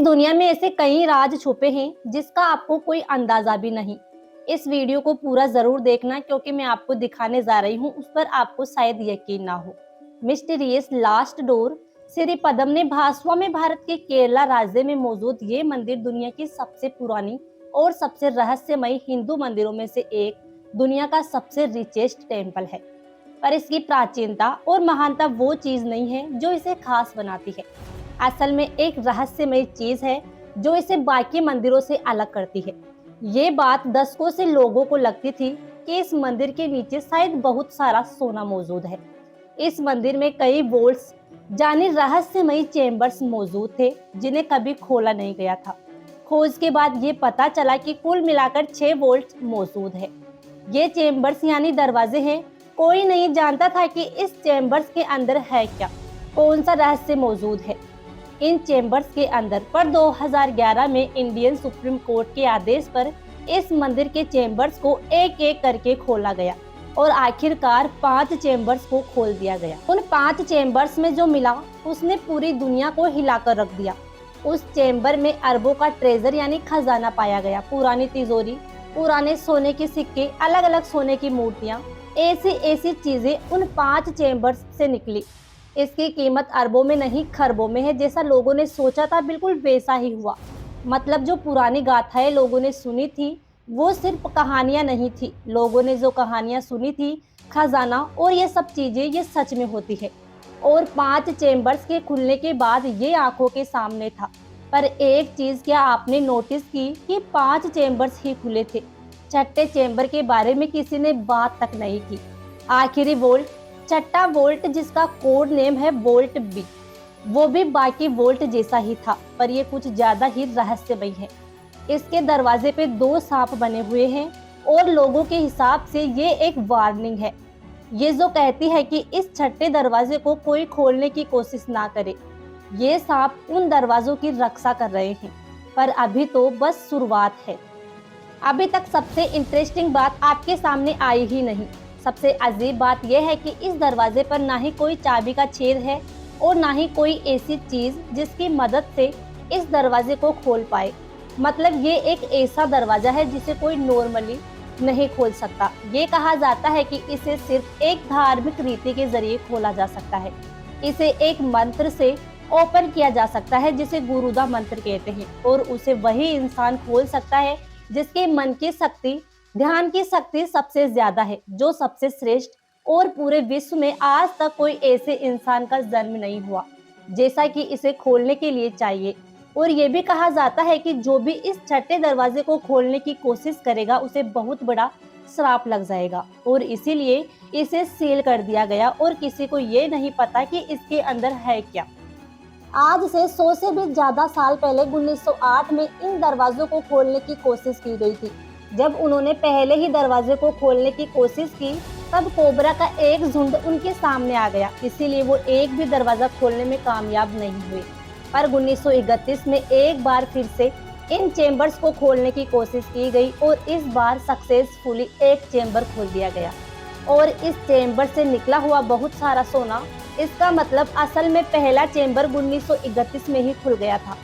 दुनिया में ऐसे कई राज छुपे हैं जिसका आपको कोई अंदाजा भी नहीं। इस वीडियो को पूरा जरूर देखना क्योंकि मैं आपको दिखाने जा रही हूँ उस पर आपको शायद यकीन ना हो। मिस्टीरियस लास्ट डोर श्री पद्म भासवा में भारत के केरला राज्य में मौजूद ये मंदिर दुनिया की सबसे पुरानी और सबसे रहस्यमयी हिंदू मंदिरों में से एक, दुनिया का सबसे रिचेस्ट टेम्पल है। पर इसकी प्राचीनता और महानता वो चीज नहीं है जो इसे खास बनाती है। असल में एक रहस्यमय चीज है जो इसे बाकी मंदिरों से अलग करती है। ये बात दशकों से लोगों को लगती थी कि इस मंदिर के नीचे शायद बहुत सारा सोना मौजूद है। इस मंदिर में कई वोल्ट्स यानी रहस्यमयी चेम्बर्स मौजूद थे जिन्हें कभी खोला नहीं गया था। खोज के बाद ये पता चला कि कुल मिलाकर 6 वोल्ट मौजूद है। ये चेम्बर्स यानी दरवाजे हैं। कोई नहीं जानता था कि इस चेम्बर्स के अंदर है क्या, कौन सा रहस्य मौजूद है। इन चेम्बर्स के अंदर पर 2011 में इंडियन सुप्रीम कोर्ट के आदेश पर इस मंदिर के चेम्बर्स को एक एक करके खोला गया और आखिरकार 5 चेम्बर्स को खोल दिया गया। उन 5 चेम्बर्स में जो मिला उसने पूरी दुनिया को हिलाकर रख दिया। उस चेम्बर में अरबों का ट्रेजर यानी खजाना पाया गया। पुरानी तिजोरी, पुराने सोने के सिक्के, अलग अलग सोने की मूर्तियां, ऐसी ऐसी चीजें उन 5 चेम्बर्स से निकली। इसकी कीमत अरबों में नहीं खरबों में है। जैसा लोगों ने सोचा था बिल्कुल वैसा ही हुआ। मतलब जो पुरानी गाथाएं लोगों ने सुनी थी वो सिर्फ कहानियां नहीं थी। लोगों ने जो कहानियां सुनी थी, खजाना और ये सब चीजें ये सच में होती है। और 5 चेम्बर्स के खुलने के बाद ये आंखों के सामने था। पर एक चीज क्या आपने नोटिस की कि 5 चेम्बर्स ही खुले थे। छठे चेम्बर के बारे में किसी ने बात तक नहीं की। आखिरी वोल्ट, छठा वोल्ट जिसका कोड नेम है वोल्ट बी, वो भी बाकी वोल्ट जैसा ही था पर ये कुछ ज्यादा ही रहस्यमय है। इसके दरवाजे पे 2 सांप बने हुए हैं और लोगों के हिसाब से ये एक वार्निंग है। ये जो कहती है कि इस छठे दरवाजे को कोई खोलने की कोशिश ना करे। ये सांप उन दरवाजों की रक्षा कर रहे हैं। पर अभी तो बस शुरुआत है। अभी तक सबसे इंटरेस्टिंग बात आपके सामने आई ही नहीं। सबसे अजीब बात यह है कि इस दरवाजे पर ना ही कोई चाबी का छेद है और ना ही कोई ऐसी चीज जिसकी मदद से इस दरवाजे को खोल पाए। मतलब ये एक ऐसा दरवाजा है जिसे कोई नॉर्मली नहीं खोल सकता। ये कहा जाता है कि इसे सिर्फ एक धार्मिक रीति के जरिए खोला जा सकता है। इसे एक मंत्र से ओपन किया जा सकता है जिसे गुरुदा मंत्र कहते हैं और उसे वही इंसान खोल सकता है जिसके मन की शक्ति, ध्यान की शक्ति सबसे ज्यादा है, जो सबसे श्रेष्ठ। और पूरे विश्व में आज तक कोई ऐसे इंसान का जन्म नहीं हुआ जैसा कि इसे खोलने के लिए चाहिए। और ये भी कहा जाता है कि जो भी इस छठे दरवाजे को खोलने की कोशिश करेगा उसे बहुत बड़ा श्राप लग जाएगा और इसीलिए इसे सील कर दिया गया और किसी को ये नहीं पता कि इसके अंदर है क्या। आज से 100 से भी ज्यादा साल पहले 1908 में इन दरवाजों को खोलने की कोशिश की गई थी। जब उन्होंने पहले ही दरवाजे को खोलने की कोशिश की तब कोबरा का एक झुंड उनके सामने आ गया, इसीलिए वो एक भी दरवाजा खोलने में कामयाब नहीं हुए। पर 1931 में एक बार फिर से इन चेम्बर्स को खोलने की कोशिश की गई और इस बार सक्सेसफुली एक चेम्बर खोल दिया गया और इस चेम्बर से निकला हुआ बहुत सारा सोना। इसका मतलब असल में पहला चेम्बर 1931 में ही खुल गया था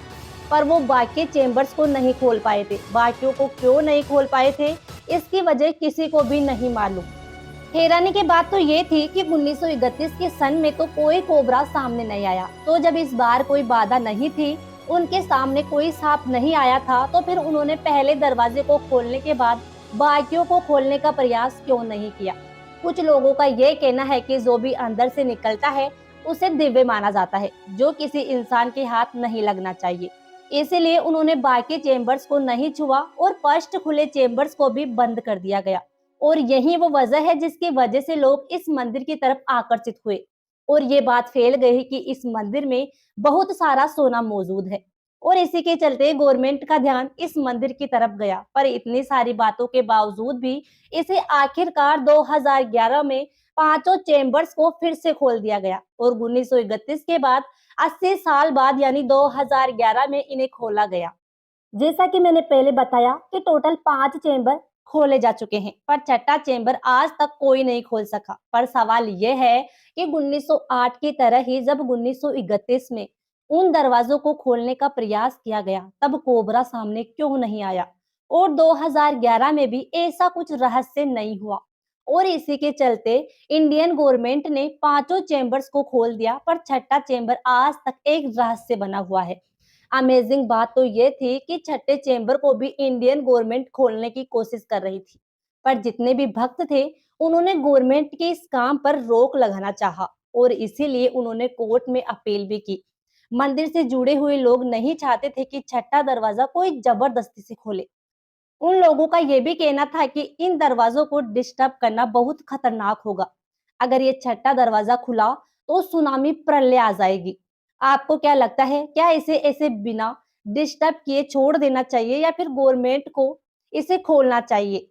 पर वो बाकी चेम्बर्स को नहीं खोल पाए थे। बाकियों को क्यों नहीं खोल पाए थे इसकी वजह किसी को भी नहीं मालूम। हैरानी की बात तो ये थी कि 1931 के सन में तो कोई कोबरा सामने नहीं आया, तो जब इस बार कोई बाधा नहीं थी, उनके सामने कोई सांप नहीं आया था, तो फिर उन्होंने पहले दरवाजे को खोलने के बाद बाकियों को खोलने का प्रयास क्यों नहीं किया। कुछ लोगों का ये कहना है कि जो भी अंदर से निकलता है उसे दिव्य माना जाता है, जो किसी इंसान के हाथ नहीं लगना चाहिए। इसीलिए उन्होंने बाकी चेम्बर्स को नहीं छुआ और फर्स्ट खुले चेम्बर्स को भी बंद कर दिया गया। और यही वो वजह है जिसकी वजह से लोग इस मंदिर की तरफ आकर्षित हुए और ये बात फैल गई कि इस मंदिर में बहुत सारा सोना मौजूद है और इसी के चलते गवर्नमेंट का ध्यान इस मंदिर की तरफ गया। पर इतनी सारी बातों के बावजूद भी इसे आखिरकार 2011 में 5 चेम्बर्स को फिर से खोल दिया गया और 1931 के बाद 80 साल बाद यानी 2011 में इन्हें खोला गया। जैसा कि मैंने पहले बताया कि टोटल 5 चेम्बर खोले जा चुके हैं पर छठा चेम्बर आज तक कोई नहीं खोल सका। पर सवाल यह है कि 1908 की तरह ही जब 1931 में उन दरवाजों को खोलने का प्रयास किया गया, तब कोबरा सामने क्यों नहीं आया? और 2011 में भी ऐसा कुछ रहस्य नहीं हुआ। और इसी के चलते इंडियन गवर्नमेंट ने पांचों चेंबर्स को खोल दिया, पर छठा चेंबर आज तक एक रहस्य बना हुआ है। अमेजिंग बात तो ये थी कि छठे चेंबर को भी इंडियन गवर्नमेंट खोलने की कोशिश कर रही थी, पर जितने भी भक्त थे उन्होंने गवर्नमेंट के इस काम पर रोक लगाना चाहा और इसीलिए उन्होंने कोर्ट में अपील भी की। मंदिर से जुड़े हुए लोग नहीं चाहते थे कि छठा दरवाजा कोई जबरदस्ती से खोले। उन लोगों का ये भी कहना था कि इन दरवाजों को डिस्टर्ब करना बहुत खतरनाक होगा। अगर ये छठा दरवाजा खुला तो सुनामी प्रलय आ जाएगी। आपको क्या लगता है, क्या इसे ऐसे बिना डिस्टर्ब किए छोड़ देना चाहिए या फिर गवर्नमेंट को इसे खोलना चाहिए?